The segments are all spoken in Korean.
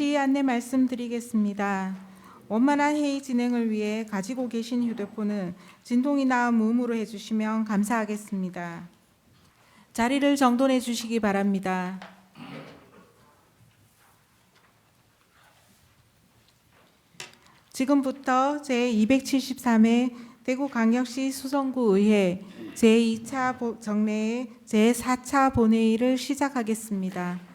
잠시 안내 말씀드리겠습니다. 원만한 회의 진행을 위해 가지고 계신 휴대폰은 진동이나 무음으로 해주시면 감사하겠습니다. 자리를 정돈해 주시기 바랍니다. 지금부터 제273회 대구광역시 수성구의회 제2차 정례의 제4차 본회의를 시작하겠습니다.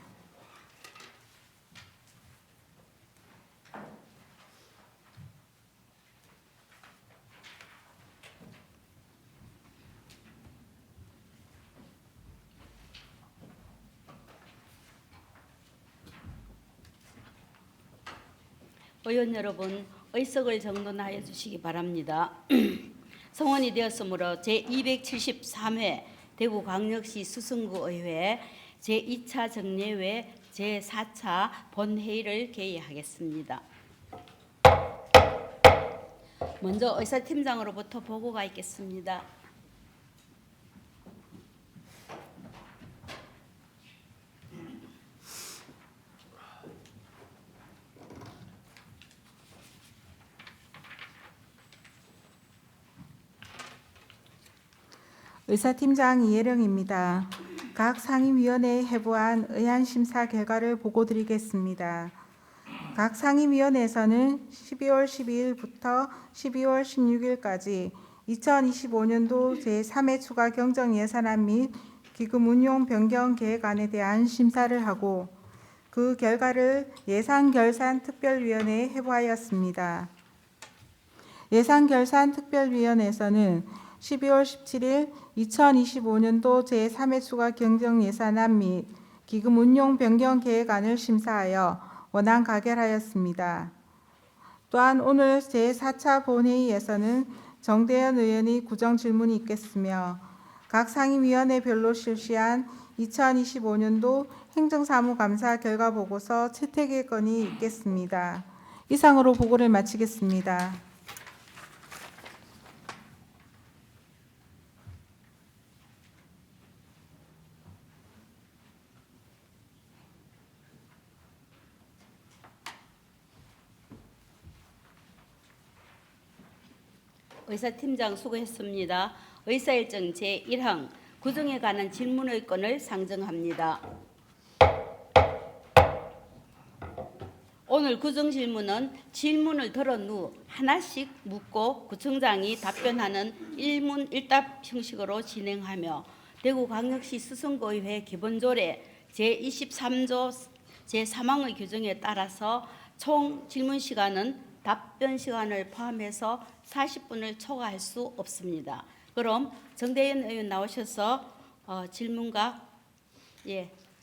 의원 여러분, 의석을 정돈하여 주시기 바랍니다. 성원이 되었으므로 제273회 대구광역시 수성구의회 제2차 정례회 제4차 본회의를 개의하겠습니다. 먼저 의사팀장으로부터 보고가 있겠습니다. 의사팀장 이혜령입니다. 각 상임위원회에 해부한 의안심사 결과를 보고드리겠습니다. 각 상임위원회에서는 12월 12일부터 12월 16일까지 2025년도 제3회 추가 경정 예산안 및 기금 운용 변경 계획안에 대한 심사를 하고 그 결과를 예산결산특별위원회에 해부하였습니다. 예산결산특별위원회에서는 12월 17일 2025년도 제3회 추가 경정 예산안 및 기금 운용 변경 계획안을 심사하여 원안 가결하였습니다. 또한 오늘 제4차 본회의에서는 정대현 의원이 구정 질문이 있겠으며 각 상임위원회별로 실시한 2025년도 행정사무감사 결과보고서 채택의 건이 있겠습니다. 이상으로 보고를 마치겠습니다. 의사팀장 수고했습니다. 의사일정 제1항 구정에 관한 질문의 건을 상정합니다. 오늘 구정 질문은 질문을 들은 후 하나씩 묻고 구청장이 답변하는 일문일답 형식으로 진행하며 대구광역시 수성구의회 기본조례 제23조 제3항의 규정에 따라서 총 질문 시간은 답변 시간을 포함해서 40분을 초과할 수 없습니다. 그럼 정대현 의원 나오셔서 질문과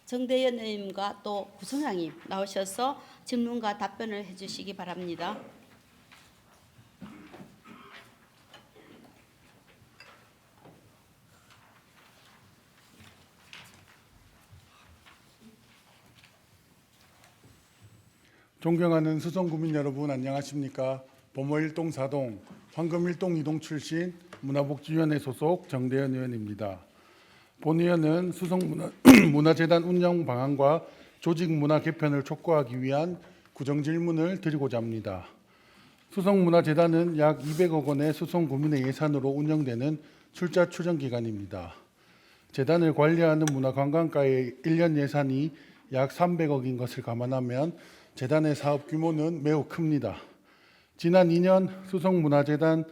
정대현 의원과 또 구청장님 나오셔서 질문과 답변을 해주시기 바랍니다. 존경하는 수성구민 여러분 안녕하십니까? 범호 1동 4동, 황금 1동 2동 출신 문화복지위원회 소속 정대현 의원입니다. 본위원은 수성문화재단 운영 방안과 조직문화 개편을 촉구하기 위한 구정질문을 드리고자 합니다. 수성문화재단은 약 200억 원의 수성구민의 예산으로 운영되는 출자 추정기관입니다. 재단을 관리하는 문화관광과의 1년 예산이 약 300억인 것을 감안하면 재단의 사업 규모는 매우 큽니다. 지난 2년 수성문화재단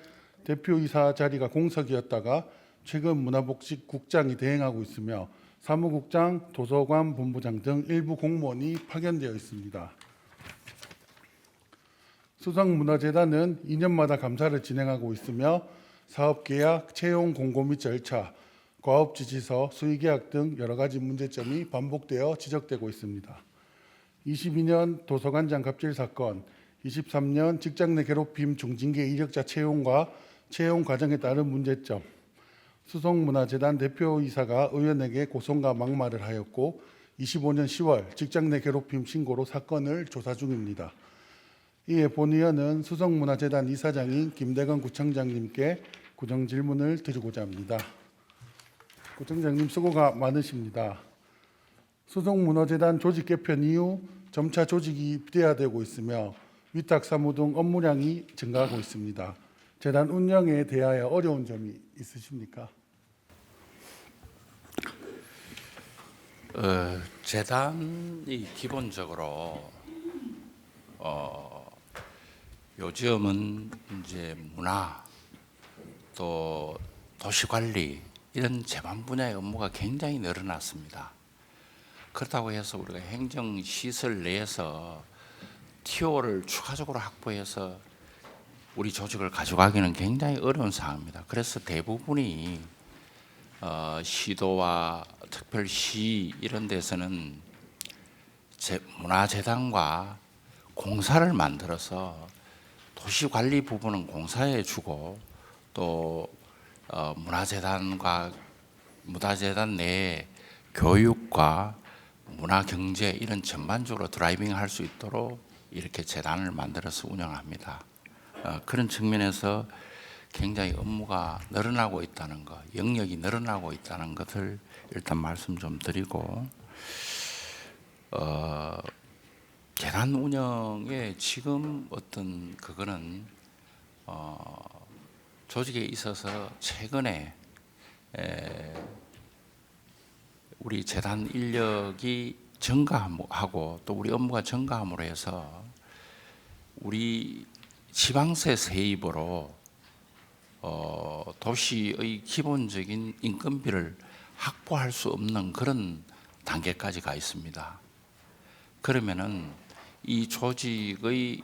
대표이사 자리가 공석이었다가 최근 문화복지국장이 대행하고 있으며 사무국장, 도서관 본부장 등 일부 공무원이 파견되어 있습니다. 수성문화재단은 2년마다 감사를 진행하고 있으며 사업계약, 채용 공고 및 절차, 과업지시서, 수의계약 등 여러 가지 문제점이 반복되어 지적되고 있습니다. 22년 도서관장 갑질 사건, 23년 직장 내 괴롭힘 중징계 이력자 채용과 채용 과정에 따른 문제점, 수성문화재단 대표이사가 의원에게 고성과 막말을 하였고 25년 10월 직장 내 괴롭힘 신고로 사건을 조사 중입니다. 이에 본의원은 수성문화재단 이사장인 김대건 구청장님께 구정 질문을 드리고자 합니다. 구청장님 수고가 많으십니다. 수성문화재단 조직 개편 이후 점차 조직이 비대화되고 있으며 위탁 사무 등 업무량이 증가하고 있습니다. 재단 운영에 대하여 어려운 점이 있으십니까? 재단이 기본적으로 요즘은 이제 문화 또 도시관리 이런 재반 분야의 업무가 굉장히 늘어났습니다. 그렇다고 해서 우리가 행정시설 내에서 TO를 추가적으로 확보해서 우리 조직을 가져가기는 굉장히 어려운 상황입니다. 그래서 대부분이 시도와 특별시 이런 데서는 문화재단과 공사를 만들어서 도시관리 부분은 공사에 주고 또 문화재단 내에 교육과 문화경제 이런 전반적으로 드라이빙 할 수 있도록 이렇게 재단을 만들어서 운영합니다. 그런 측면에서 굉장히 업무가 늘어나고 있다는 것, 영역이 늘어나고 있다는 것을 일단 말씀 좀 드리고 재단 운영에 지금 어떤 그거는 조직에 있어서 최근에 우리 재단 인력이 증가하고 또 우리 업무가 증가함으로 해서 우리 지방세 세입으로 도시의 기본적인 인건비를 확보할 수 없는 그런 단계까지 가 있습니다. 그러면은 이 조직의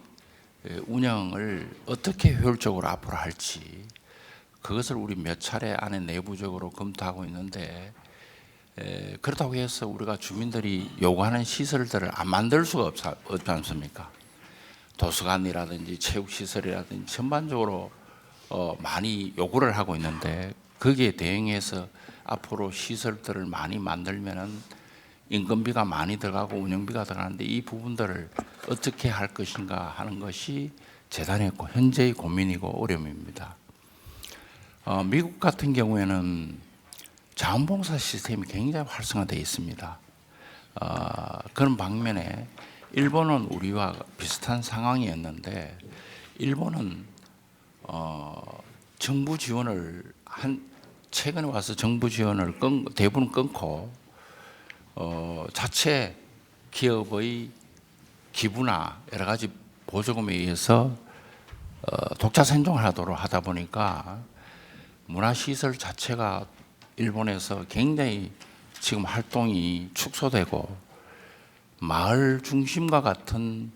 운영을 어떻게 효율적으로 앞으로 할지 그것을 우리 몇 차례 안에 내부적으로 검토하고 있는데 그렇다고 해서 우리가 주민들이 요구하는 시설들을 안 만들 수가 없지 않습니까? 도서관이라든지 체육시설이라든지 전반적으로 많이 요구를 하고 있는데 거기에 대응해서 앞으로 시설들을 많이 만들면은 인건비가 많이 들어가고 운영비가 들어가는데 이 부분들을 어떻게 할 것인가 하는 것이 재단의 현재의 고민이고 어려움입니다. 미국 같은 경우에는 자원봉사 시스템이 굉장히 활성화되어 있습니다. 그런 방면에 일본은 우리와 비슷한 상황이었는데 일본은 정부 지원을 최근에 와서 정부 지원을 대부분 끊고 자체 기업의 기부나 여러 가지 보조금에 의해서 독자 생존을 하도록 하다 보니까 문화시설 자체가 일본에서 굉장히 지금 활동이 축소되고 마을 중심과 같은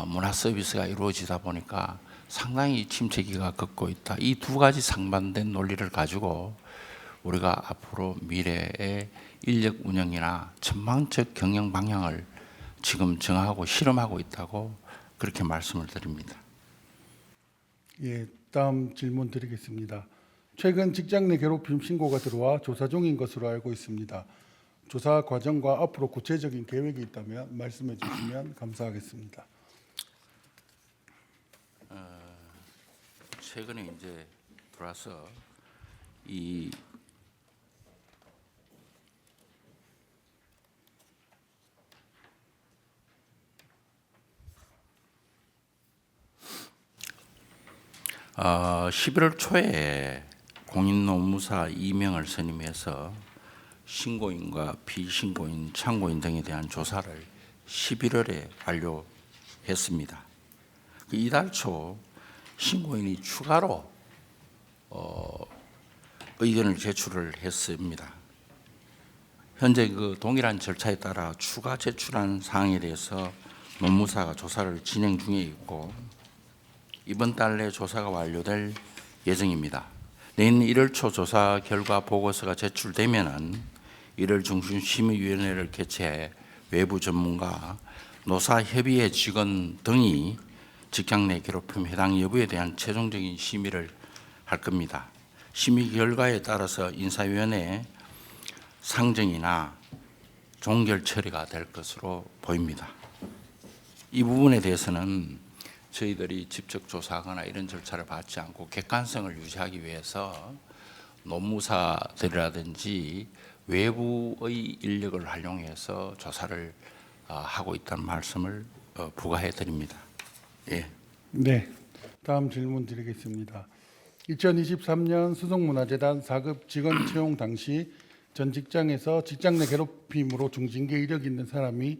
문화 서비스가 이루어지다 보니까 상당히 침체기가 걷고 있다. 이 두 가지 상반된 논리를 가지고 우리가 앞으로 미래의 인력 운영이나 전망적 경영 방향을 지금 정하고 실험하고 있다고 그렇게 말씀을 드립니다. 예, 다음 질문 드리겠습니다. 최근 직장 내 괴롭힘 신고가 들어와 조사 중인 것으로 알고 있습니다. 조사 과정과 앞으로 구체적인 계획이 있다면 말씀해 주시면 감사하겠습니다. 최근에 이제 들어와서 이 어, 11월 초에 공인노무사 2명을 선임해서 신고인과 비신고인, 참고인 등에 대한 조사를 11월에 완료했습니다. 이달 초 신고인이 추가로 의견을 제출을 했습니다. 현재 그 동일한 절차에 따라 추가 제출한 사항에 대해서 노무사가 조사를 진행 중에 있고 이번 달 내 조사가 완료될 예정입니다. 내년 1월 초 조사 결과 보고서가 제출되면은 1월 중순 심의위원회를 개최해 외부 전문가, 노사협의회 직원 등이 직장 내 괴롭힘 해당 여부에 대한 최종적인 심의를 할 겁니다. 심의 결과에 따라서 인사위원회 상정이나 종결 처리가 될 것으로 보입니다. 이 부분에 대해서는 저희들이 직접 조사하거나 이런 절차를 받지 않고 객관성을 유지하기 위해서 노무사들이라든지 외부의 인력을 활용해서 조사를 하고 있다는 말씀을 부과해 드립니다. 예. 네, 다음 질문 드리겠습니다. 2023년 수송문화재단 4급 직원 채용 당시 전 직장에서 직장 내 괴롭힘으로 중징계 이력이 있는 사람이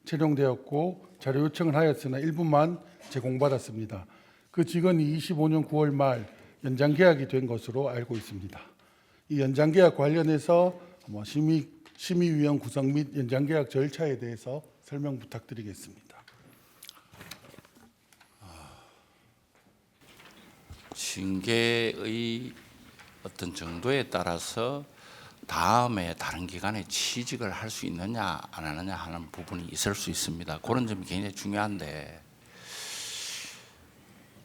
채용되었고 자료 요청을 하였으나 일부만 제공받았습니다. 그 직원이 25년 9월 말 연장 계약이 된 것으로 알고 있습니다. 이 연장 계약 관련해서 심의위원 구성 및 연장 계약 절차에 대해서 설명 부탁드리겠습니다. 징계의 어떤 정도에 따라서 다음에 다른 기관에 취직을 할 수 있느냐 안 하느냐 하는 부분이 있을 수 있습니다. 그런 점이 굉장히 중요한데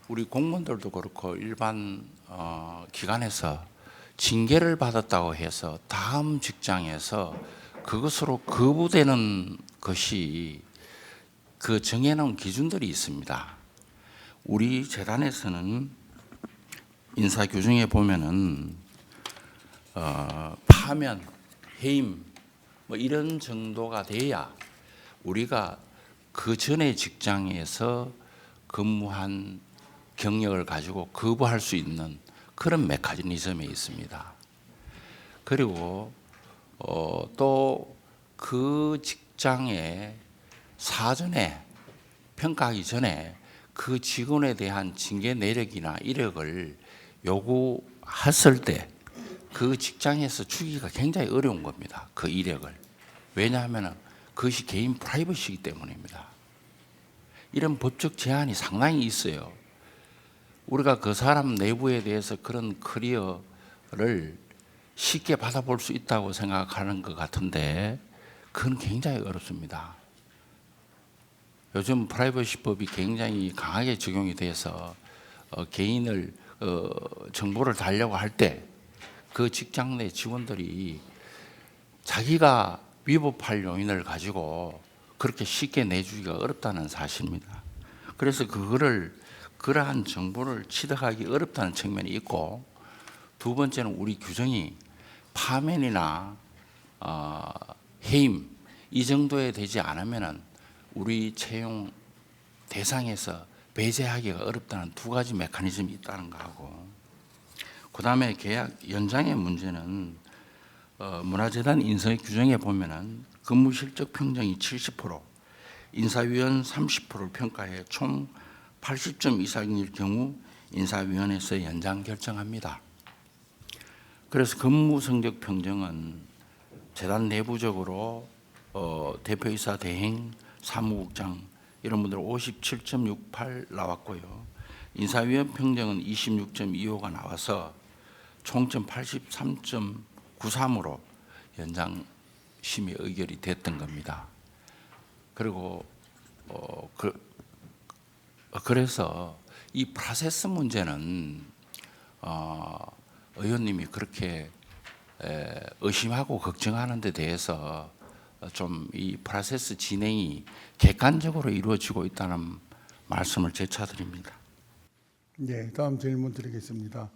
우리 공무원들도 그렇고 일반 기관에서 징계를 받았다고 해서 다음 직장에서 그것으로 거부되는 것이 그 정해놓은 기준들이 있습니다. 우리 재단에서는 인사 규정에 보면은 파면, 해임 뭐 이런 정도가 돼야 우리가 그 전에 직장에서 근무한 경력을 가지고 거부할 수 있는 그런 메커니즘이 있습니다. 그리고 또 그 직장에 사전에 평가하기 전에 그 직원에 대한 징계 내력이나 이력을 요구했을 때 그 직장에서 주기가 굉장히 어려운 겁니다. 그 이력을. 왜냐하면 그것이 개인 프라이버시이기 때문입니다. 이런 법적 제한이 상당히 있어요. 우리가 그 사람 내부에 대해서 그런 커리어를 쉽게 받아볼 수 있다고 생각하는 것 같은데 그건 굉장히 어렵습니다. 요즘 프라이버시법이 굉장히 강하게 적용이 돼서 개인을 정보를 달려고 할 때 그 직장 내 직원들이 자기가 위법할 요인을 가지고 그렇게 쉽게 내주기가 어렵다는 사실입니다. 그래서 그러한 정보를 취득하기 어렵다는 측면이 있고, 두 번째는 우리 규정이 파면이나 해임 이 정도에 되지 않으면은 우리 채용 대상에서 배제하기가 어렵다는 두 가지 메커니즘이 있다는 거하고, 그 다음에 계약 연장의 문제는 문화재단 인사 규정에 보면은 근무 실적 평정이 70%, 인사위원 30%를 평가해 총 80점 이상일 경우 인사위원회에서 연장 결정합니다. 그래서 근무 성적 평정은 재단 내부적으로 대표이사 대행, 사무국장 이런 분들 57.68 나왔고요. 인사위원 평정은 26.25가 나와서 총점 83.93으로 연장 심의 의결이 됐던 겁니다. 그리고 그래서 이 프로세스 문제는 의원님이 그렇게 의심하고 걱정하는 데 대해서 좀 이 프로세스 진행이 객관적으로 이루어지고 있다는 말씀을 재차드립니다. 네, 다음 질문 드리겠습니다.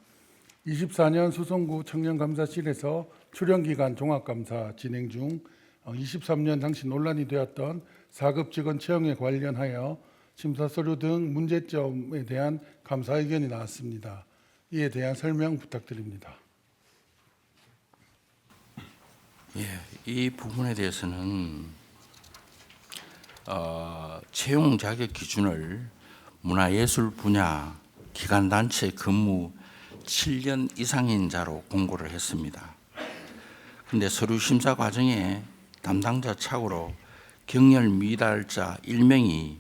24년 수성구 청년감사실에서 출연기간 종합감사 진행 중 23년 당시 논란이 되었던 4급 직원 채용에 관련하여 심사 서류 등 문제점에 대한 감사 의견이 나왔습니다. 이에 대한 설명 부탁드립니다. 예, 이 부분에 대해서는 채용 자격 기준을 문화예술 분야 기관단체 근무 7년 이상인 자로 공고를 했습니다. 그런데 서류 심사 과정에 담당자 착오로 경렬 미달자 1명이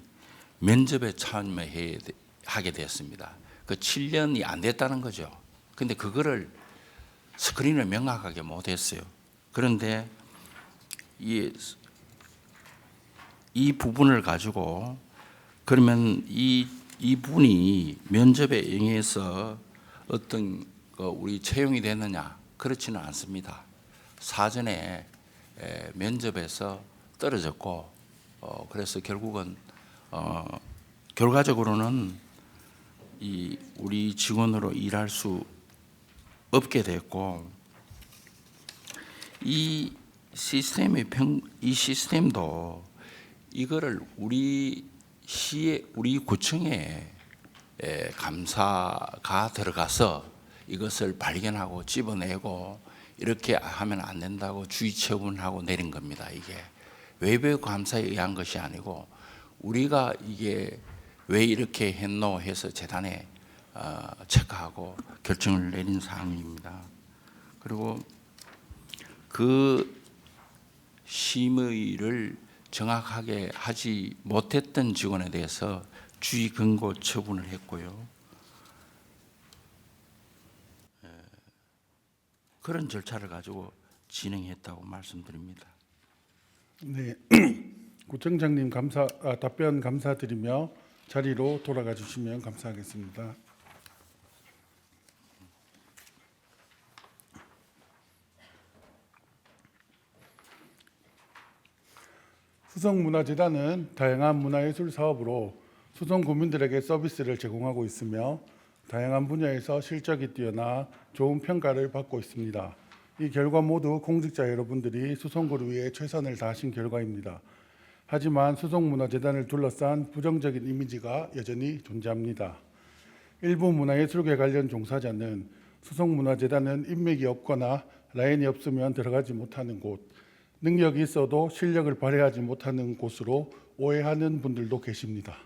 면접에 참여하게 됐습니다. 그 7년이 안 됐다는 거죠. 그런데 그거를 스크린을 명확하게 못했어요. 그런데 이 부분을 가지고 그러면 이 분이 면접에 응해서 어떤 우리 채용이 됐느냐? 그렇지는 않습니다. 사전에 면접에서 떨어졌고 그래서 결국은 결과적으로는 우리 직원으로 일할 수 없게 됐고, 이 시스템도 이거를 우리 시에 우리 구청에 감사가 들어가서 이것을 발견하고 집어내고 이렇게 하면 안 된다고 주의 처분하고 내린 겁니다. 이게 외부 감사에 의한 것이 아니고 우리가 이게 왜 이렇게 했노 해서 재단에 체크하고 결정을 내린 사항입니다. 그리고 그 심의를 정확하게 하지 못했던 직원에 대해서 주의 근고 처분을 했고요. 그런 절차를 가지고 진행했다고 말씀드립니다. 네, 구청장님 답변 감사드리며 자리로 돌아가 주시면 감사하겠습니다. 수성문화재단은 다양한 문화예술 사업으로 수성 구민들에게 서비스를 제공하고 있으며 다양한 분야에서 실적이 뛰어나 좋은 평가를 받고 있습니다. 이 결과 모두 공직자 여러분들이 수성구를 위해 최선을 다하신 결과입니다. 하지만 수성문화재단을 둘러싼 부정적인 이미지가 여전히 존재합니다. 일부 문화예술계 관련 종사자는 수성문화재단은 인맥이 없거나 라인이 없으면 들어가지 못하는 곳, 능력이 있어도 실력을 발휘하지 못하는 곳으로 오해하는 분들도 계십니다.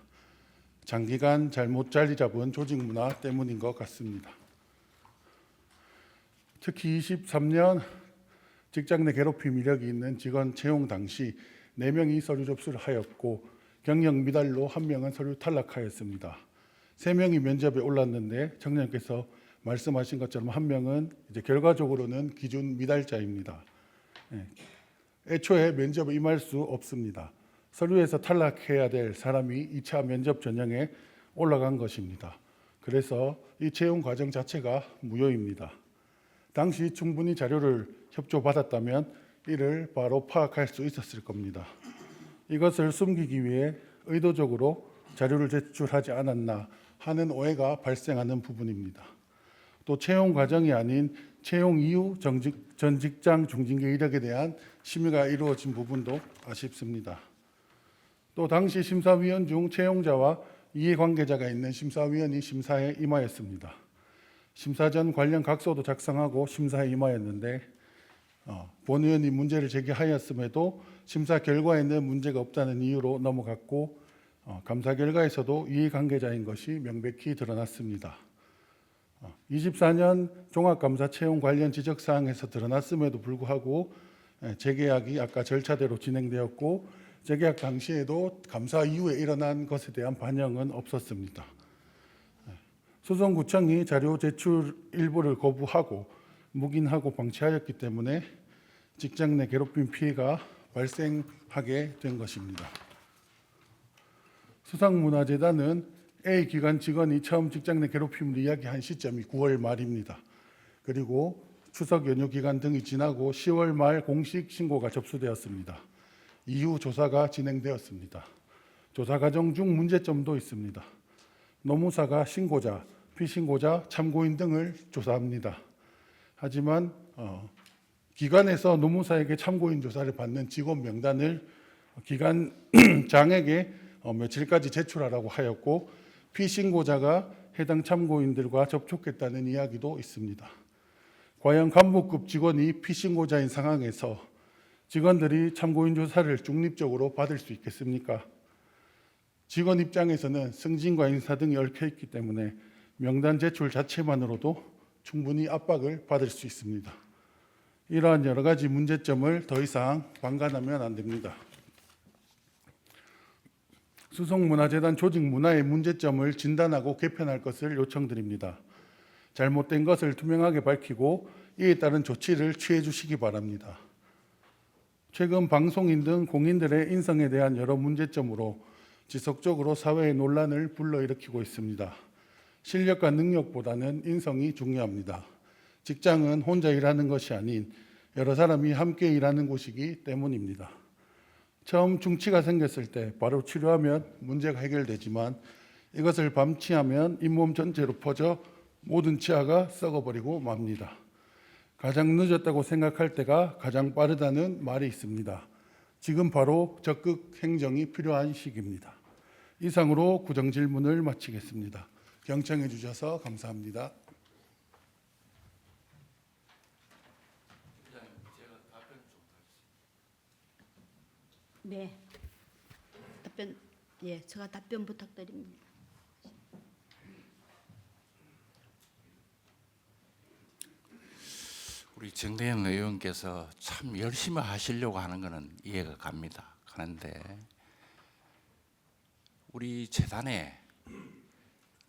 장기간 잘못 자리 잡은 조직 문화 때문인 것 같습니다. 특히 23년 직장 내 괴롭힘 이력이 있는 직원 채용 당시 4명이 서류 접수를 하였고 경력 미달로 1명은 서류 탈락하였습니다. 3명이 면접에 올랐는데 청장님께서 말씀하신 것처럼 1명은 이제 결과적으로는 기준 미달자입니다. 애초에 면접에 임할 수 없습니다. 서류에서 탈락해야 될 사람이 2차 면접 전형에 올라간 것입니다. 그래서 이 채용 과정 자체가 무효입니다. 당시 충분히 자료를 협조받았다면 이를 바로 파악할 수 있었을 겁니다. 이것을 숨기기 위해 의도적으로 자료를 제출하지 않았나 하는 오해가 발생하는 부분입니다. 또 채용 과정이 아닌 채용 이후 전 직장 중징계 이력에 대한 심의가 이루어진 부분도 아쉽습니다. 또 당시 심사위원 중 채용자와 이해관계자가 있는 심사위원이 심사에 임하였습니다. 심사 전 관련 각서도 작성하고 심사에 임하였는데 본 의원이 문제를 제기하였음에도 심사 결과에는 문제가 없다는 이유로 넘어갔고 감사 결과에서도 이해관계자인 것이 명백히 드러났습니다. 24년 종합감사 채용 관련 지적사항에서 드러났음에도 불구하고 재계약이 아까 절차대로 진행되었고 재계약 당시에도 감사 이후에 일어난 것에 대한 반영은 없었습니다. 수성구청이 자료 제출 일부를 거부하고 묵인하고 방치하였기 때문에 직장 내 괴롭힘 피해가 발생하게 된 것입니다. 수성문화재단은 A 기관 직원이 처음 직장 내 괴롭힘을 이야기한 시점이 9월 말입니다. 그리고 추석 연휴 기간 등이 지나고 10월 말 공식 신고가 접수되었습니다. 이후 조사가 진행되었습니다. 조사 과정 중 문제점도 있습니다. 노무사가 신고자, 피신고자, 참고인 등을 조사합니다. 하지만 기관에서 노무사에게 참고인 조사를 받는 직원 명단을 기관장에게 며칠까지 제출하라고 하였고 피신고자가 해당 참고인들과 접촉했다는 이야기도 있습니다. 과연 간부급 직원이 피신고자인 상황에서 직원들이 참고인 조사를 중립적으로 받을 수 있겠습니까? 직원 입장에서는 승진과 인사 등이 얽혀 있기 때문에 명단 제출 자체만으로도 충분히 압박을 받을 수 있습니다. 이러한 여러 가지 문제점을 더 이상 방관하면 안 됩니다. 수성문화재단 조직 문화의 문제점을 진단하고 개편할 것을 요청드립니다. 잘못된 것을 투명하게 밝히고 이에 따른 조치를 취해 주시기 바랍니다. 최근 방송인 등 공인들의 인성에 대한 여러 문제점으로 지속적으로 사회의 논란을 불러일으키고 있습니다. 실력과 능력보다는 인성이 중요합니다. 직장은 혼자 일하는 것이 아닌 여러 사람이 함께 일하는 곳이기 때문입니다. 처음 중치가 생겼을 때 바로 치료하면 문제가 해결되지만 이것을 방치하면 잇몸 전체로 퍼져 모든 치아가 썩어버리고 맙니다. 가장 늦었다고 생각할 때가 가장 빠르다는 말이 있습니다. 지금 바로 적극 행정이 필요한 시기입니다. 이상으로 구정 질문을 마치겠습니다. 경청해 주셔서 감사합니다. 네. 제가 답변 부탁드립니다. 우리 정대현 의원께서 참 열심히 하시려고 하는 것은 이해가 갑니다. 그런데 우리 재단에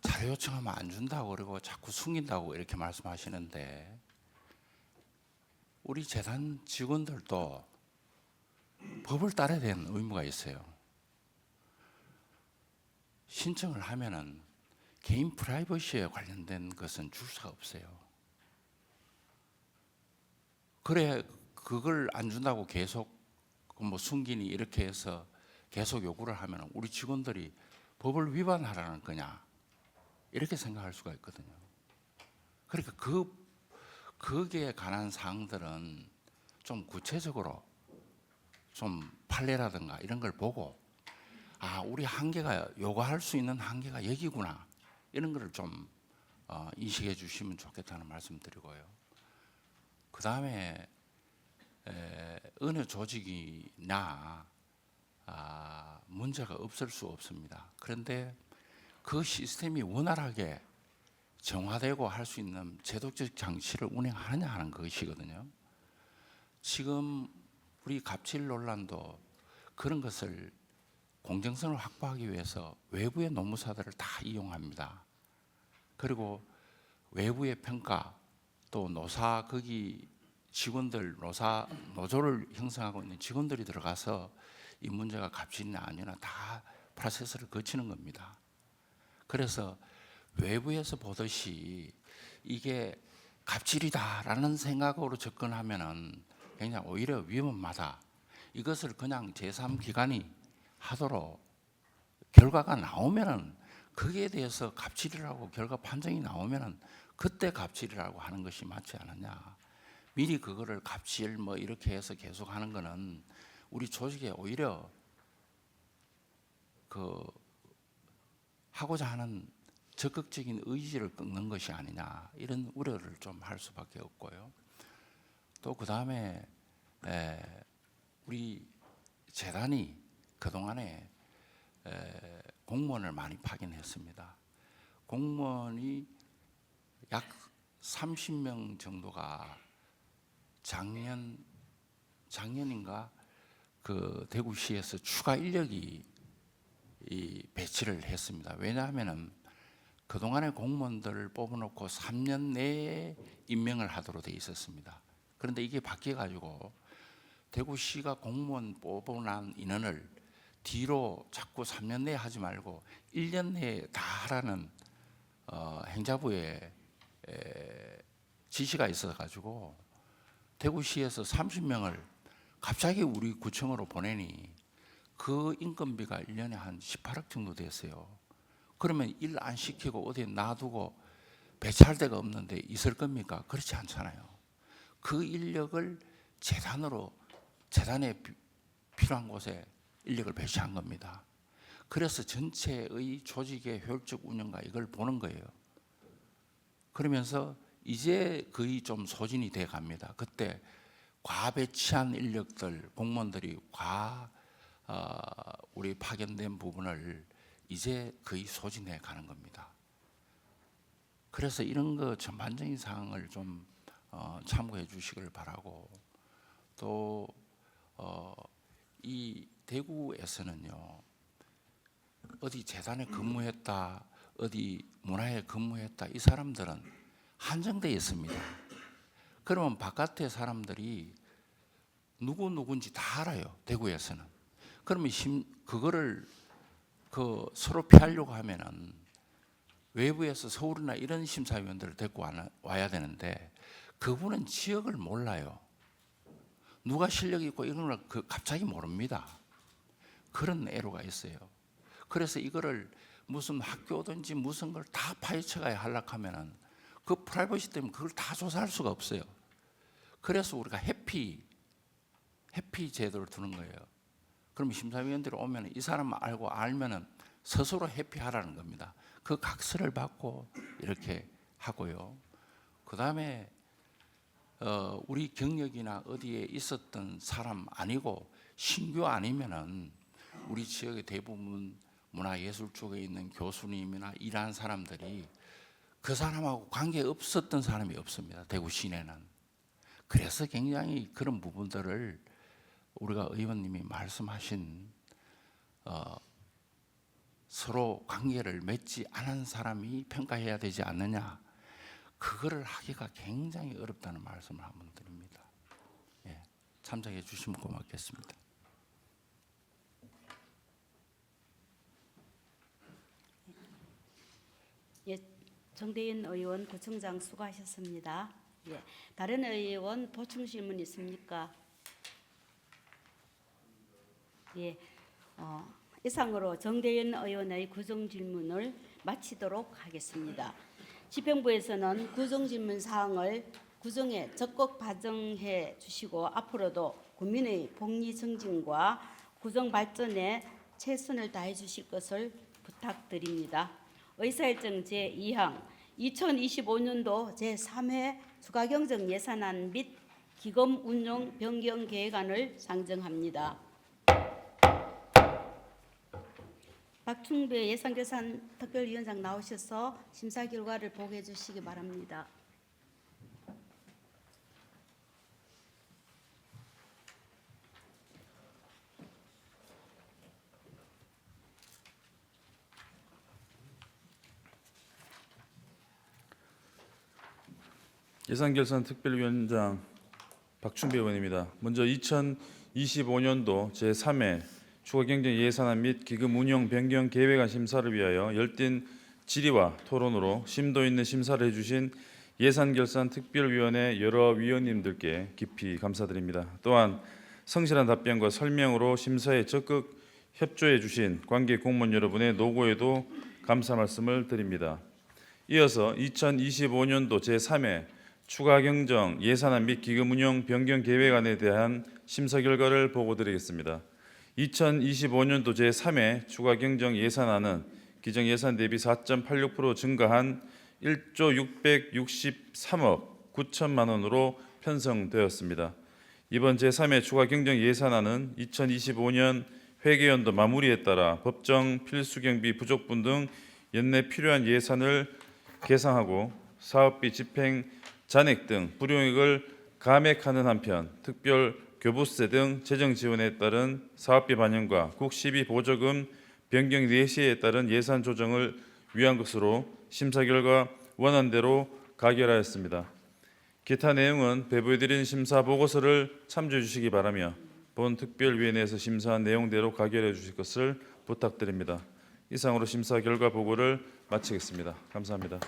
자료 요청하면 안 준다고 그러고 자꾸 숨긴다고 이렇게 말씀하시는데 우리 재단 직원들도 법을 따라야 되는 의무가 있어요. 신청을 하면은 개인 프라이버시에 관련된 것은 줄 수가 없어요. 그래 그걸 안 준다고 계속 뭐 숨기니 이렇게 해서 계속 요구를 하면 우리 직원들이 법을 위반하라는 거냐 이렇게 생각할 수가 있거든요. 그러니까 거기에 관한 사항들은 좀 구체적으로 좀 판례라든가 이런 걸 보고 우리 한계가 요구할 수 있는 한계가 여기구나 이런 거를 좀 인식해 주시면 좋겠다는 말씀 드리고요. 그 다음에 어느 조직이나 문제가 없을 수 없습니다. 그런데 그 시스템이 원활하게 정화되고 할 수 있는 제도적 장치를 운행하느냐 하는 것이거든요. 지금 우리 갑질 논란도 그런 것을 공정성을 확보하기 위해서 외부의 노무사들을 다 이용합니다. 그리고 외부의 평가 또 노사 거기 직원들 노조를 형성하고 있는 직원들이 들어가서 이 문제가 갑질이나 아니나 다 프로세스를 거치는 겁니다. 그래서 외부에서 보듯이 이게 갑질이다라는 생각으로 접근하면은 굉장히 오히려 위험하다. 이것을 그냥 제3기관이 하도록 결과가 나오면은 거기에 대해서 갑질이라고 결과 판정이 나오면은 그때 갑질이라고 하는 것이 맞지 않느냐. 미리 그거를 갑질 뭐 이렇게 해서 계속 하는 거는 우리 조직에 오히려 하고자 하는 적극적인 의지를 끊는 것이 아니냐 이런 우려를 좀 할 수밖에 없고요. 또 그 다음에 우리 재단이 그동안에 공무원을 많이 파견했습니다. 공무원이 약 30명 정도가 작년인가 그 대구시에서 추가 인력이 배치를 했습니다. 왜냐하면은 그동안의 공무원들을 뽑아놓고 3년 내에 임명을 하도록 돼 있었습니다. 그런데 이게 바뀌어가지고 대구시가 공무원 뽑아놓은 인원을 뒤로 자꾸 3년 내에 하지 말고 1년 내에 다 하라는 행자부의 지시가 있어가지고 대구시에서 30명을 갑자기 우리 구청으로 보내니 그 인건비가 1년에 한 18억 정도 됐어요. 그러면 일 안 시키고 어디에 놔두고 배치할 데가 없는데 있을 겁니까? 그렇지 않잖아요. 그 인력을 재단에 필요한 곳에 인력을 배치한 겁니다. 그래서 전체의 조직의 효율적 운영과 이걸 보는 거예요. 그러면서 이제 거의 좀 소진이 돼 갑니다. 그때 과배치한 인력들, 공무원들이 우리 파견된 부분을 이제 거의 소진해 가는 겁니다. 그래서 이런 거 전반적인 사항을 좀 참고해 주시길 바라고 또 이 대구에서는요 어디 재단에 근무했다 어디 문화에 근무했다 이 사람들은 한정되어 있습니다. 그러면 바깥의 사람들이 누군지 다 알아요. 대구에서는. 그러면 그거를 서로 피하려고 하면은 외부에서 서울이나 이런 심사위원들을 데리고 와야 되는데 그분은 지역을 몰라요. 누가 실력이 있고 이런 걸 갑자기 모릅니다. 그런 애로가 있어요. 그래서 이거를 무슨 학교든지 무슨 걸 다 파헤쳐가야 하려고 하면은 그 프라이버시 때문에 그걸 다 조사할 수가 없어요. 그래서 우리가 해피 제도를 두는 거예요. 그럼 심사위원들이 오면 이 사람 알고 알면은 스스로 회피하라는 겁니다. 그 각서를 받고 이렇게 하고요. 그 다음에 우리 경력이나 어디에 있었던 사람 아니고 신규 아니면은 우리 지역의 대부분 문화예술 쪽에 있는 교수님이나 일하는 사람들이 그 사람하고 관계 없었던 사람이 없습니다. 대구 시내는. 그래서 굉장히 그런 부분들을 우리가 의원님이 말씀하신 서로 관계를 맺지 않은 사람이 평가해야 되지 않느냐, 그거를 하기가 굉장히 어렵다는 말씀을 한번 드립니다. 예, 참석해 주시면 고맙겠습니다. 예, 정대인 의원, 구청장 수고하셨습니다. 예, 다른 의원 보충 질문 있습니까? 예, 이상으로 정대인 의원의 구정 질문을 마치도록 하겠습니다. 집행부에서는 구정 질문 사항을 구정에 적극 반영해 주시고 앞으로도 국민의 복리 증진과 구정 발전에 최선을 다해 주실 것을 부탁드립니다. 의사일정 제2항 2025년도 제3회 추가경정 예산안 및 기금 운용 변경 계획안을 상정합니다. 박충배 예산결산 특별위원장 나오셔서 심사 결과를 보고해 주시기 바랍니다. 예산결산 특별위원장 박충배 의원입니다. 먼저 2025년도 제3회 추가경정 예산안 및 기금 운용 변경 계획안 심사를 위하여 열띤 질의와 토론으로 심도 있는 심사를 해주신 예산결산 특별위원회 여러 위원님들께 깊이 감사드립니다. 또한 성실한 답변과 설명으로 심사에 적극 협조해 주신 관계 공무원 여러분의 노고에도 감사 말씀을 드립니다. 이어서 2025년도 제3회 추가경정 예산안 및 기금 운용 변경 계획안에 대한 심사 결과를 보고드리겠습니다. 2025년도 제3회 추가경정 예산안은 기정 예산 대비 4.86% 증가한 1조 663억 9천만 원으로 편성되었습니다. 이번 제3회 추가경정 예산안은 2025년 회계연도 마무리에 따라 법정 필수경비 부족분 등 연내 필요한 예산을 계상하고 사업비 집행 잔액 등 불용액을 감액하는 한편 특별 교부세 등 재정 지원에 따른 사업비 반영과 국시비 보조금 변경 내시에 따른 예산 조정을 위한 것으로 심사 결과 원안대로 가결하였습니다. 기타 내용은 배부해드린 심사 보고서를 참조해 주시기 바라며 본 특별위원회에서 심사한 내용대로 가결해 주실 것을 부탁드립니다. 이상으로 심사 결과 보고를 마치겠습니다. 감사합니다.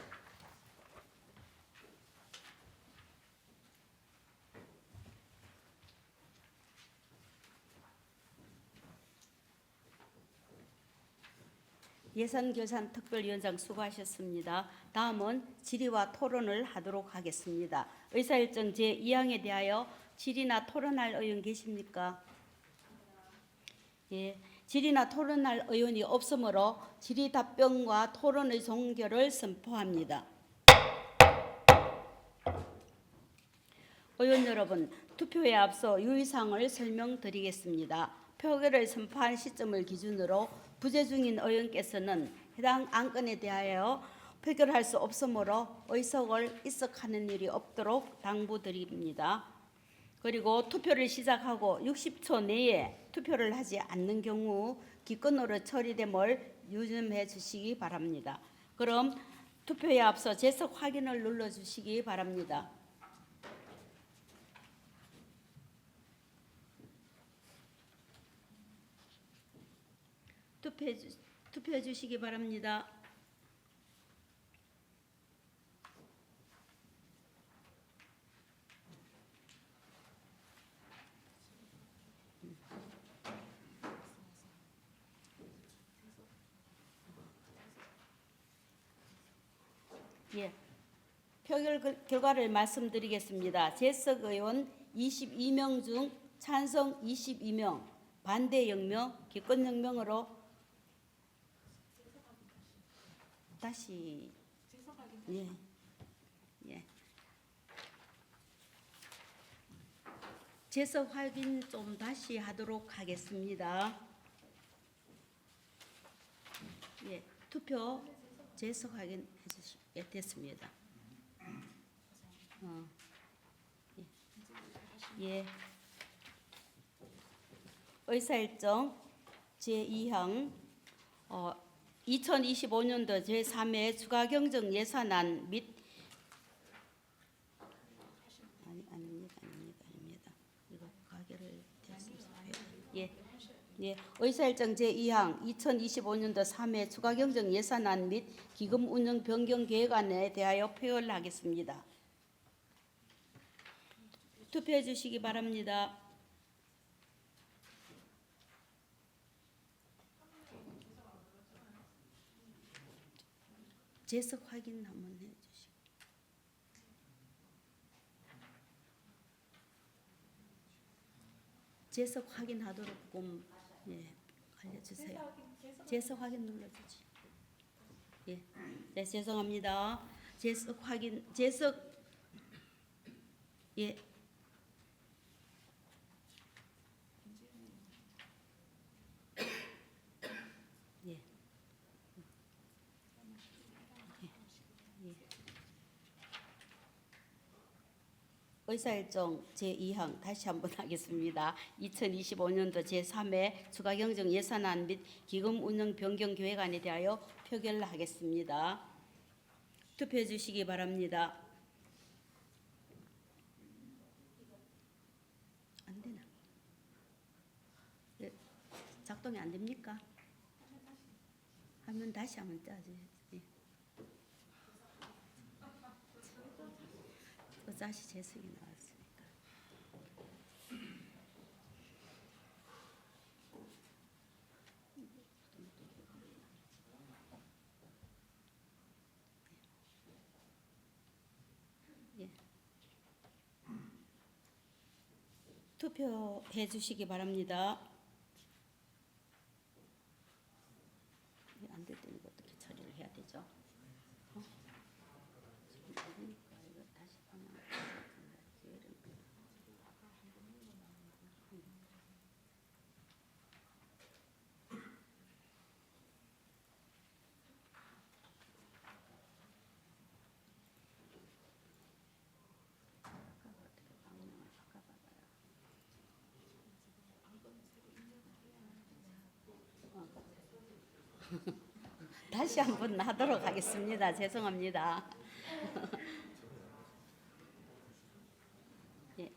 예산결산 특별위원장 수고하셨습니다. 다음은 질의와 토론을 하도록 하겠습니다. 의사일정 제2항에 대하여 질의나 토론할 의원 계십니까? 예, 질의나 토론할 의원이 없으므로 질의 답변과 토론의 종결을 선포합니다. 의원 여러분, 투표에 앞서 유의사항을 설명드리겠습니다. 표결을 선포한 시점을 기준으로 부재 중인 의원께서는 해당 안건에 대하여 표결할 수 없으므로 의석을 이석하는 일이 없도록 당부드립니다. 그리고 투표를 시작하고 60초 내에 투표를 하지 않는 경우 기권으로 처리됨을 유념해 주시기 바랍니다. 그럼 투표에 앞서 재석 확인을 눌러주시기 바랍니다. 투표해 주시기 바랍니다. 예, 표결 결과를 말씀드리겠습니다. 재석 의원 22명 중 찬성 22명, 반대혁명, 기권혁명으로 다시 예. 예. 재석 확인 좀 다시 하도록 하겠습니다. 예, 투표 재석 확인해 주시게 됐습니다. 예. 의사일정 제2항 2025년도 제3회 추가 경정 예산안 및 아닙니다. 이거 가결을 됐습니다. 예. 예. 의사일정 제2항 2025년도 3회 추가 경정 예산안 및 기금 운영 변경 계획안에 대하여 표결하겠습니다. 투표해 주시기 바랍니다. 재석 확인 한번 해 주시고. 재석 확인하도록 좀 알려주세요. 재석 확인 눌러주지. 예, 네 죄송합니다. 재석 확인 예. 예. 의사일정 제2항 다시 한번 하겠습니다. 2025년도 제3회 추가경정 예산안 및 기금 운영 변경 계획안에 대하여 표결하겠습니다. 투표해 주시기 바랍니다. 안 되나? 작동이 안 됩니까? 하면 다시 한번 짜주세요. 다시 재석이 나왔으니까. 예. 투표해 주시기 바랍니다. 안 될 때는 어떻게 처리를 해야 되죠? 다시 한번 하도록 하겠습니다. 죄송합니다. 예.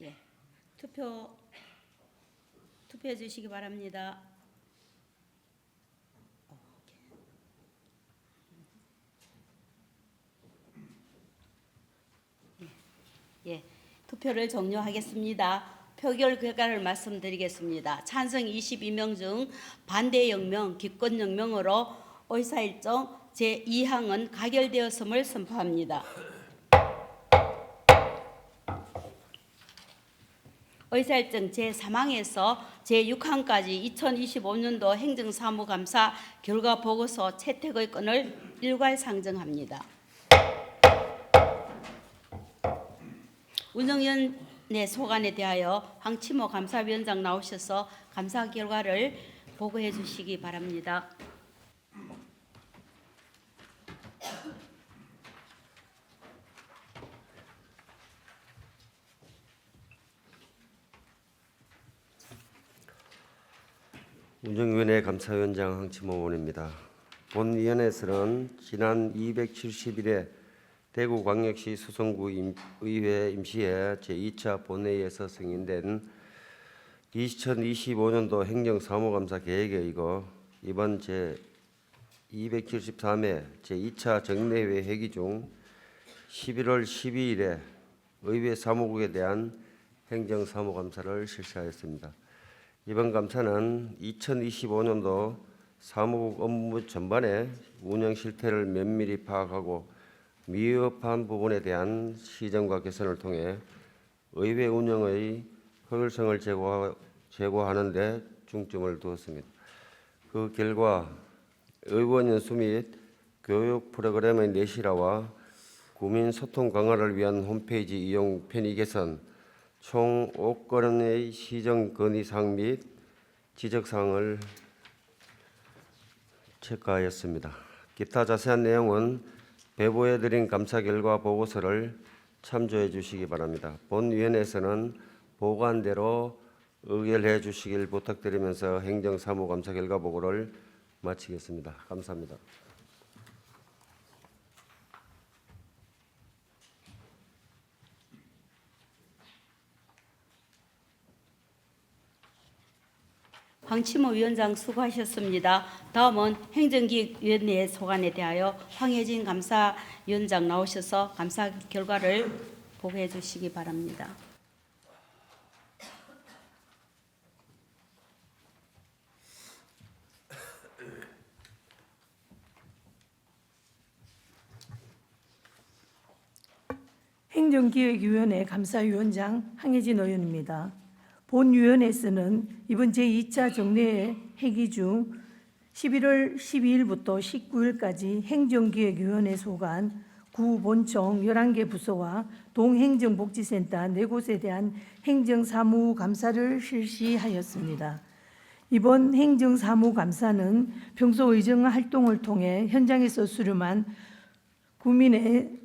예. 투표해 주시기 바랍니다. 예. 투표를 종료하겠습니다. 표결 결과를 말씀드리겠습니다. 찬성 22명 중 반대 0명, 기권 0명으로 의사일정 제2항은 가결되었음을 선포합니다. 의사일정 제3항에서 제6항까지 2025년도 행정사무감사 결과 보고서 채택의 건을 일괄 상정합니다. 운영위원회 소관에 대하여 황치모 감사위원장 나오셔서 감사 결과를 보고해 주시기 바랍니다. 운영위원회 감사위원장 황치모 의원입니다. 본위원회에서는 지난 270일에 대구광역시 수성구 의회 임시회 제2차 본회의에서 승인된 2025년도 행정사무감사 계획에 의거 이번 제273회 제2차 정례회 회기 중 11월 12일에 의회 사무국에 대한 행정사무감사를 실시하였습니다. 이번 감사는 2025년도 사무국 업무 전반의 운영 실태를 면밀히 파악하고 미흡한 부분에 대한 시정과 개선을 통해 의회 운영의 효율성을 제고하는 데 중점을 두었습니다. 그 결과 의원 연수 및 교육 프로그램의 내실화와 국민 소통 강화를 위한 홈페이지 이용 편의 개선, 총 5건의 시정 건의사항 및 지적사항을 체크하였습니다. 기타 자세한 내용은 배부해드린 감사 결과 보고서를 참조해 주시기 바랍니다. 본위원회에서는 보고한대로 의결해 주시길 부탁드리면서 행정사무감사 결과 보고를 마치겠습니다. 감사합니다. 황치모 위원장 수고하셨습니다. 다음은 행정기획위원회 소관에 대하여 황혜진 감사위원장 나오셔서 감사 결과를 보고해 주시기 바랍니다. 행정기획위원회 감사위원장 황혜진 의원입니다. 본위원회에서는 이번 제2차 정례 회기 중 11월 12일부터 19일까지 행정기획위원회 소관 구본청 11개 부서와 동행정복지센터 4곳에 대한 행정사무감사를 실시하였습니다. 이번 행정사무감사는 평소 의정활동을 통해 현장에서 수렴한 국민의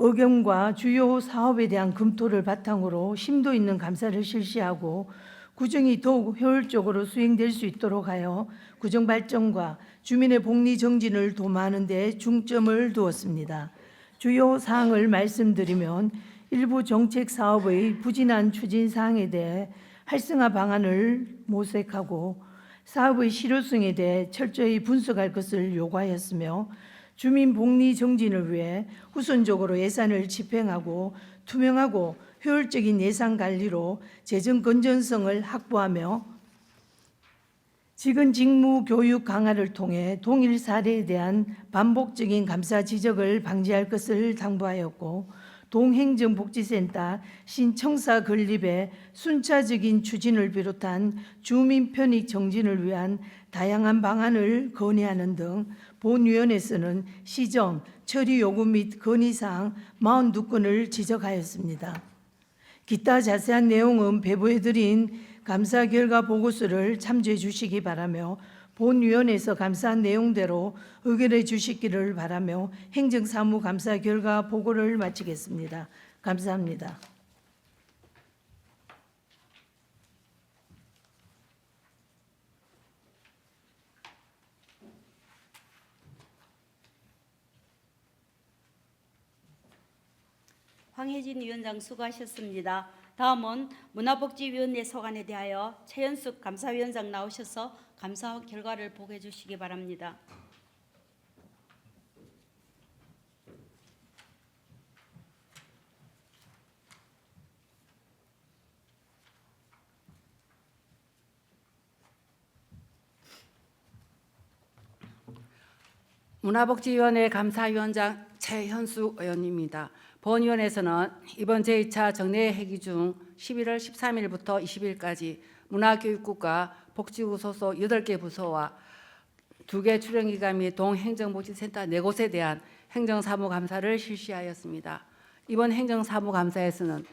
의견과 주요 사업에 대한 검토를 바탕으로 심도 있는 감사를 실시하고 구정이 더욱 효율적으로 수행될 수 있도록 하여 구정 발전과 주민의 복리 정진을 도모하는 데 중점을 두었습니다. 주요 사항을 말씀드리면 일부 정책 사업의 부진한 추진 사항에 대해 활성화 방안을 모색하고 사업의 실효성에 대해 철저히 분석할 것을 요구하였으며 주민 복리 정진을 위해 우선적으로 예산을 집행하고 투명하고 효율적인 예산 관리로 재정 건전성을 확보하며 직원 직무 교육 강화를 통해 동일 사례에 대한 반복적인 감사 지적을 방지할 것을 당부하였고 동행정복지센터 신청사 건립의 순차적인 추진을 비롯한 주민 편익 정진을 위한 다양한 방안을 건의하는 등 본위원회에서는 시정, 처리 요구 및 건의사항 42건을 지적하였습니다. 기타 자세한 내용은 배부해드린 감사 결과 보고서를 참조해 주시기 바라며 본위원회에서 감사한 내용대로 의결해 주시기를 바라며 행정사무감사 결과 보고를 마치겠습니다. 감사합니다. 황혜진 위원장 수고하셨습니다. 다음은 문화복지위원회 소관에 대하여 최연숙 감사위원장 나오셔서 감사 결과를 보고해 주시기 바랍니다. 문화복지위원회 감사위원장 최현수 의원입니다. 본위원회에서는 이번 제2차 정례 회기 중 11월 13일부터 20일까지 문화교육국과 복지부 소속 8개 부서와 2개 출연기관 및 동행정복지센터 4곳에 대한 행정사무감사를 실시하였습니다. 이번 행정사무감사에서는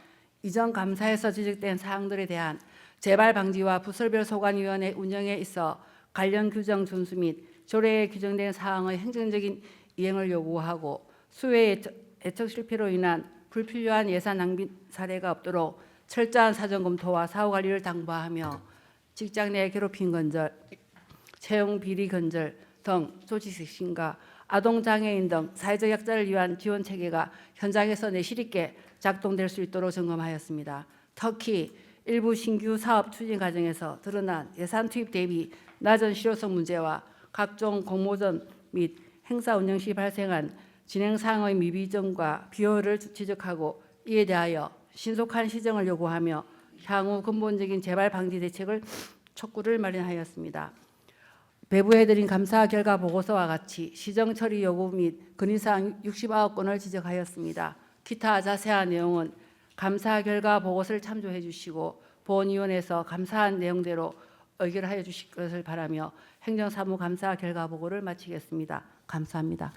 이전 감사에서 지적된 사항들에 대한 재발 방지와 부설별 소관위원회 운영에 있어 관련 규정 준수 및 조례에 규정된 사항의 행정적인 이행을 요구하고 수혜의 애척 실패로 인한 불필요한 예산 낭비 사례가 없도록 철저한 사전 검토와 사후 관리를 당부하며 직장 내 괴롭힘 건절, 채용 비리 건절 등 조직 쇄신과 아동 장애인 등 사회적 약자를 위한 지원 체계가 현장에서 내실 있게 작동될 수 있도록 점검하였습니다. 특히 일부 신규 사업 추진 과정에서 드러난 예산 투입 대비 낮은 실효성 문제와 각종 공모전 및 행사 운영 시 발생한 진행 사항의 미비점과 비효율을 지적하고 이에 대하여 신속한 시정을 요구하며 향후 근본적인 재발 방지 대책을 촉구를 마련하였습니다. 배부해드린 감사 결과 보고서와 같이 시정 처리 요구 및 건의사항 69건을 지적하였습니다. 기타 자세한 내용은 감사 결과 보고서를 참조해 주시고 본위원회에서 감사한 내용대로 의결하여 주실 것을 바라며 행정사무 감사 결과 보고를 마치겠습니다. 감사합니다.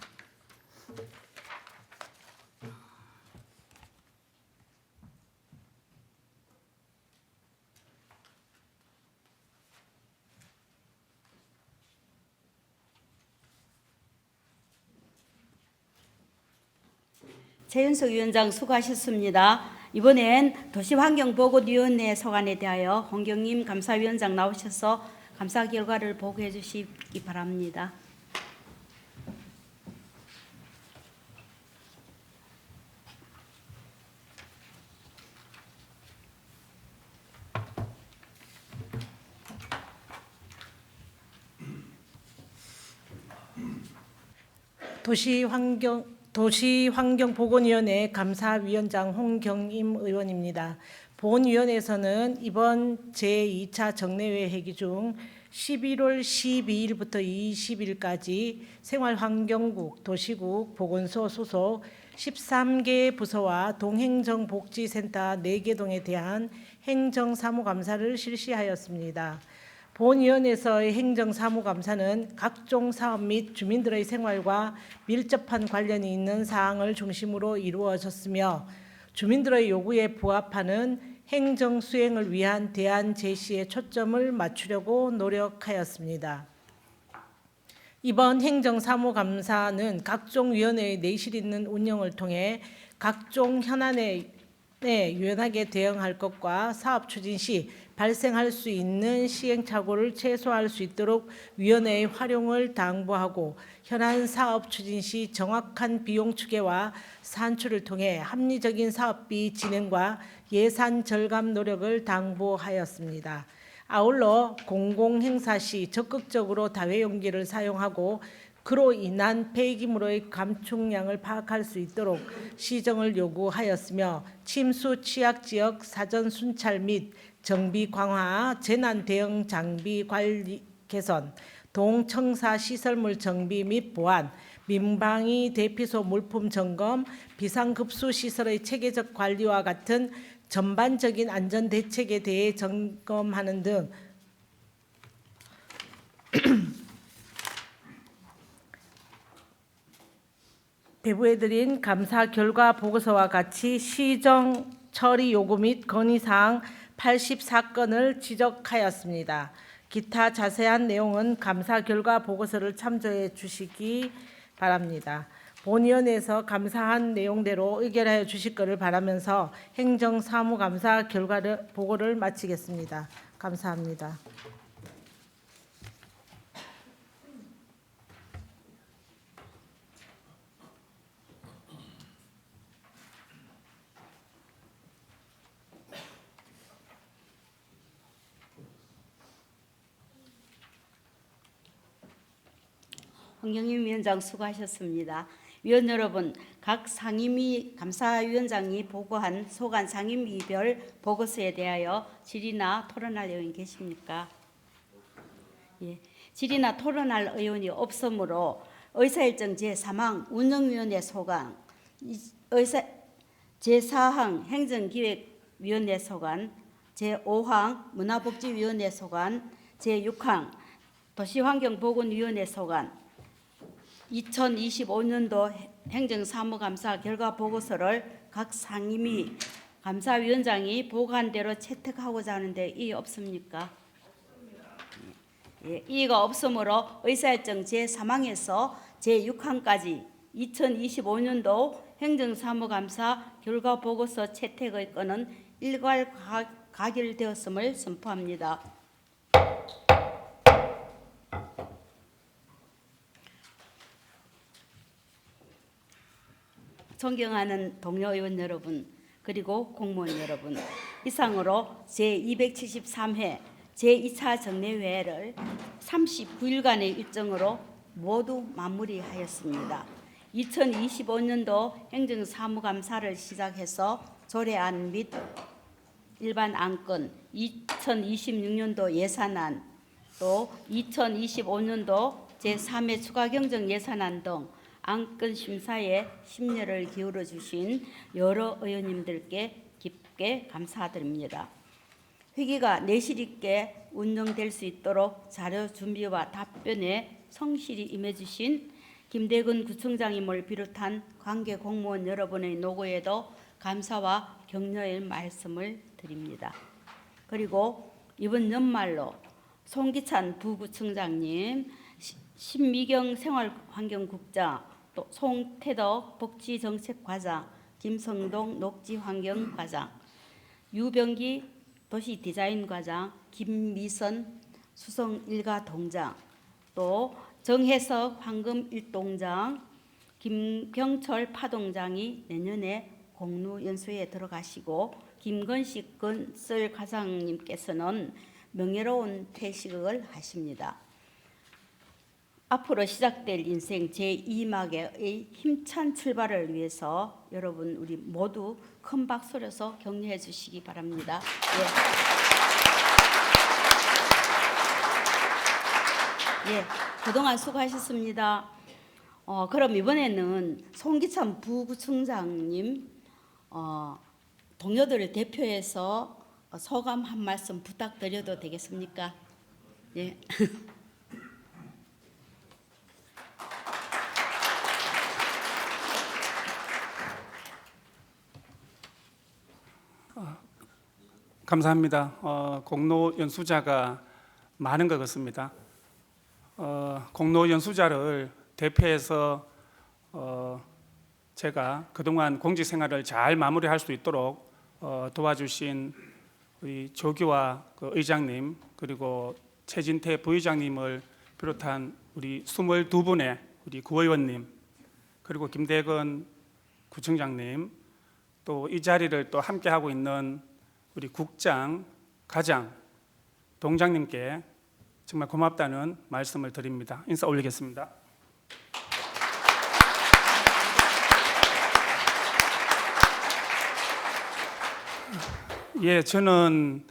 최윤석 위원장 수고하셨습니다. 이번엔 도시환경보건위원회 소관에 대하여 홍경림 감사위원장 나오셔서 감사 결과를 보고해 주시기 바랍니다. 도시환경보건위원회 감사위원장 홍경임 의원입니다. 본위원회에서는 이번 제2차 정례회 회기 중 11월 12일부터 20일까지 생활환경국, 도시국, 보건소 소속 13개 부서와 동행정복지센터 4개 동에 대한 행정사무감사를 실시하였습니다. 본위원회에서의 행정사무감사는 각종 사업 및 주민들의 생활과 밀접한 관련이 있는 사항을 중심으로 이루어졌으며 주민들의 요구에 부합하는 행정 수행을 위한 대안 제시에 초점을 맞추려고 노력하였습니다. 이번 행정사무감사는 각종 위원회의 내실 있는 운영을 통해 각종 현안에 유연하게 대응할 것과 사업 추진 시 발생할 수 있는 시행착오를 최소화할 수 있도록 위원회의 활용을 당부하고 현안 사업 추진 시 정확한 비용 추계와 산출을 통해 합리적인 사업비 진행과 예산 절감 노력을 당부하였습니다. 아울러 공공행사 시 적극적으로 다회용기를 사용하고 그로 인한 폐기물의 감축량을 파악할 수 있도록 시정을 요구하였으며 침수 취약지역 사전 순찰 및 정비 강화, 재난 대응 장비 관리 개선, 동청사 시설물 정비 및 보완, 민방위 대피소 물품 점검, 비상급수 시설의 체계적 관리와 같은 전반적인 안전 대책에 대해 점검하는 등 배부해드린 감사 결과 보고서와 같이 시정 처리 요구 및 건의사항 84건을 지적하였습니다. 기타 자세한 내용은 감사 결과 보고서를 참조해 주시기 바랍니다. 본위원회에서 감사한 내용대로 의결하여 주실 것을 바라면서 행정사무감사 결과를 보고를 마치겠습니다. 감사합니다. 홍경임 위원장 수고하셨습니다. 위원 여러분, 각 상임위 감사위원장이 보고한 소관 상임위별 보고서에 대하여 질의나 토론할 의원 계십니까? 예, 질의나 토론할 의원이 없으므로 의사일정 제3항 운영위원회 소관, 제4항 행정기획위원회 소관, 제5항 문화복지위원회 소관, 제6항 도시환경보건위원회 소관, 2025년도 행정사무감사 결과 보고서를 각 상임위 감사위원장이 보고한 대로 채택하고자 하는데 이의 없습니까? 예, 이의가 없으므로 의사일정 제3항에서 제6항까지 2025년도 행정사무감사 결과 보고서 채택의 건은 일괄 가결되었음을 선포합니다. 존경하는 동료 의원 여러분, 그리고 공무원 여러분, 이상으로 제273회 제2차 정례회를 39일간의 일정으로 모두 마무리하였습니다. 2025년도 행정사무감사를 시작해서 조례안 및 일반 안건, 2026년도 예산안, 또 2025년도 제3회 추가경정 예산안 등 안건 심사에 심려를 기울여 주신 여러 의원님들께 깊게 감사드립니다. 회기가 내실 있게 운영될 수 있도록 자료 준비와 답변에 성실히 임해주신 김대근 구청장님을 비롯한 관계 공무원 여러분의 노고에도 감사와 격려의 말씀을 드립니다. 그리고 이번 연말로 송기찬 부구청장님, 신미경 생활환경국장, 또 송태덕 복지정책과장, 김성동 녹지환경과장, 유병기 도시디자인과장, 김미선 수성일가동장, 또 정혜석 황금일동장, 김경철 파동장이 내년에 공로연수에 들어가시고 김건식 건설과장님께서는 명예로운 퇴직을 하십니다. 앞으로 시작될 인생 제2막의 힘찬 출발을 위해서 여러분 우리 모두 큰 박수로서 격려해 주시기 바랍니다. 예, 그동안 수고하셨습니다. 그럼 이번에는 송기찬 부구청장님 동료들을 대표해서 소감 한 말씀 부탁드려도 되겠습니까? 예. 감사합니다. 공로 연수자가 많은 것 같습니다. 공로 연수자를 대표해서 제가 그동안 공직 생활을 잘 마무리할 수 있도록 도와주신 우리 조기화 의장님, 그리고 최진태 부의장님을 비롯한 우리 22분의 우리 구의원님, 그리고 김대건 구청장님, 또 이 자리를 또 함께 하고 있는 우리 국장, 가장, 동장님께 정말 고맙다는 말씀을 드립니다. 인사 올리겠습니다. 예, 저는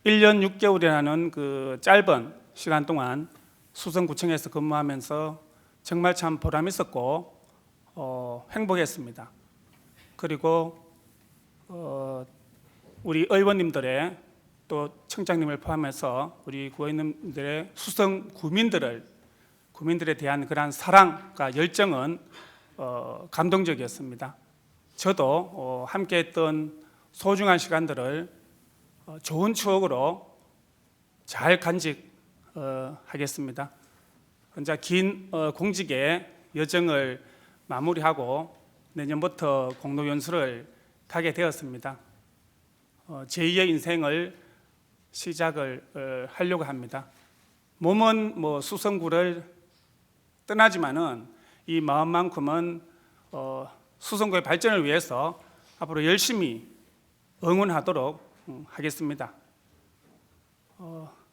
1년 6개월이라는 그 짧은 시간 동안 수성구청에서 근무하면서 정말 참 보람 있었고 행복했습니다. 그리고 우리 의원님들의 또 청장님을 포함해서 우리 구의원님들의 수성 구민들에 대한 그러한 사랑과 열정은 감동적이었습니다. 저도 함께했던 소중한 시간들을 좋은 추억으로 잘 간직하겠습니다. 혼자 긴 공직의 여정을 마무리하고 내년부터 공로연수를 가게 되었습니다. 제2의 인생을 시작을 하려고 합니다. 몸은 수성구를 떠나지만은 이 마음만큼은 수성구의 발전을 위해서 앞으로 열심히 응원하도록 하겠습니다.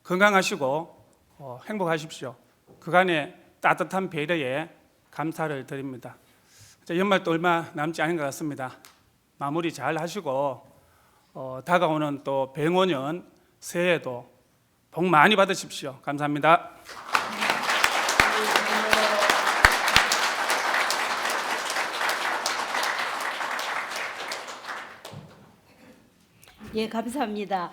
건강하시고 행복하십시오. 그간의 따뜻한 배려에 감사를 드립니다. 연말도 얼마 남지 않은 것 같습니다. 마무리 잘 하시고 다가오는 또 병원년 새해에도 복 많이 받으십시오. 감사합니다. 예, 감사합니다.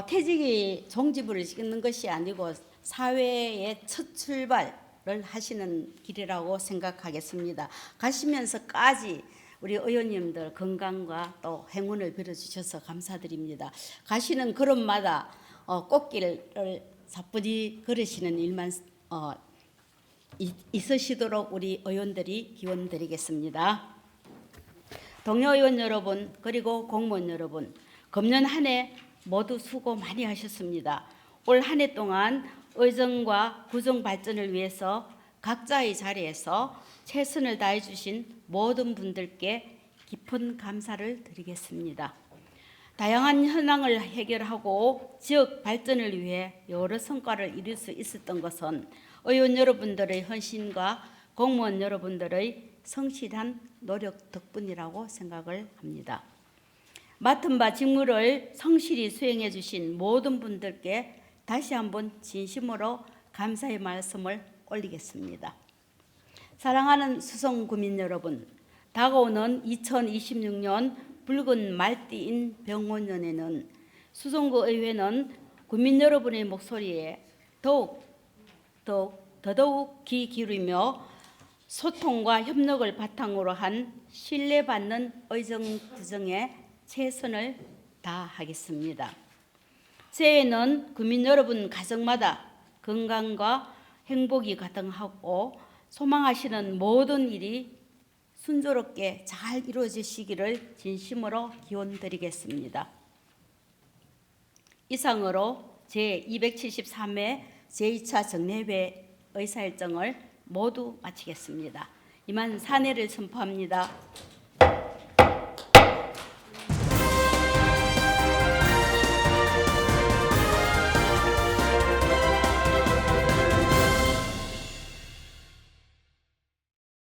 퇴직이 종지부를 찍는 것이 아니고 사회의 첫 출발을 하시는 길이라고 생각하겠습니다. 가시면서까지 우리 의원님들 건강과 또 행운을 빌어주셔서 감사드립니다. 가시는 걸음마다 꽃길을 사뿐히 걸으시는 일만 있으시도록 우리 의원들이 기원드리겠습니다. 동료 의원 여러분, 그리고 공무원 여러분, 금년 한 해 모두 수고 많이 하셨습니다. 올 한 해 동안 의정과 구정 발전을 위해서 각자의 자리에서 최선을 다해 주신 모든 분들께 깊은 감사를 드리겠습니다. 다양한 현황을 해결하고 지역 발전을 위해 여러 성과를 이룰 수 있었던 것은 의원 여러분들의 헌신과 공무원 여러분들의 성실한 노력 덕분이라고 생각을 합니다. 맡은 바 직무를 성실히 수행해 주신 모든 분들께 다시 한번 진심으로 감사의 말씀을 올리겠습니다. 사랑하는 수성구민 여러분, 다가오는 2026년 붉은 말띠인 병원년에는 수성구 의회는 구민 여러분의 목소리에 더더욱 귀 기울이며 소통과 협력을 바탕으로 한 신뢰받는 의정구정에 최선을 다하겠습니다. 새해에는 구민 여러분 가정마다 건강과 행복이 가득하고 소망하시는 모든 일이 순조롭게 잘 이루어지시기를 진심으로 기원드리겠습니다. 이상으로 제273회 제2차 정례회 의사일정을 모두 마치겠습니다. 이만 산회를 선포합니다.